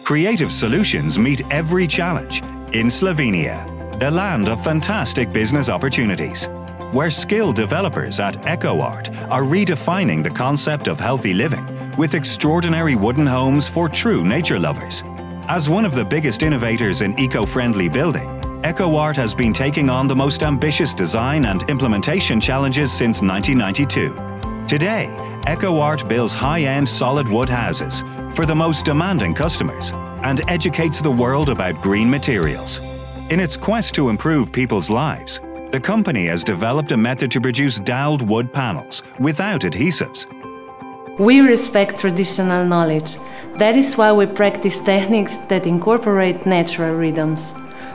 Creative solutions meet every challenge in Slovenia, the land of fantastic business opportunities, where skilled developers at EKOART are redefining the concept of healthy living with extraordinary wooden homes for true nature lovers. As one of the biggest innovators in eco-friendly building, EKOART has been taking on the most ambitious design and implementation challenges since 1992. Today, EKOART builds high-end solid wood houses for the most demanding customers and educates the world about green materials. In its quest to improve people's lives, the company has developed a method to produce doweled wood panels without adhesives. We respect traditional knowledge. That is why we practice techniques that incorporate natural rhythms.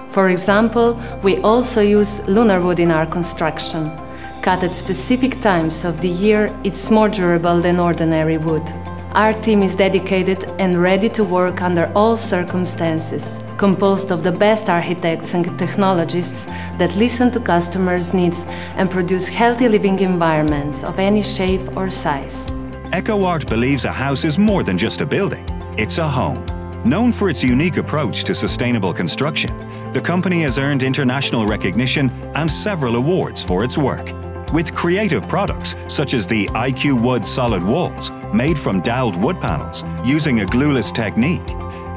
For example, we also use lunar wood in our construction. Cut at specific times of the year, it's more durable than ordinary wood. Our team is dedicated and ready to work under all circumstances, composed of the best architects and technologists that listen to customers' needs and produce healthy living environments of any shape or size. EKOART believes a house is more than just a building, it's a home. Known for its unique approach to sustainable construction, the company has earned international recognition and several awards for its work. With creative products such as the IQ Wood solid walls made from doweled wood panels using a glueless technique,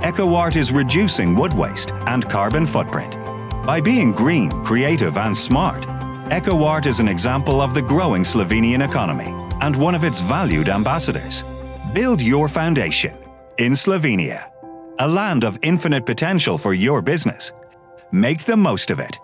EKOART is reducing wood waste and carbon footprint. By being green, creative and smart, EKOART is an example of the growing Slovenian economy and one of its valued ambassadors. Build your foundation in Slovenia, a land of infinite potential for your business. Make the most of it.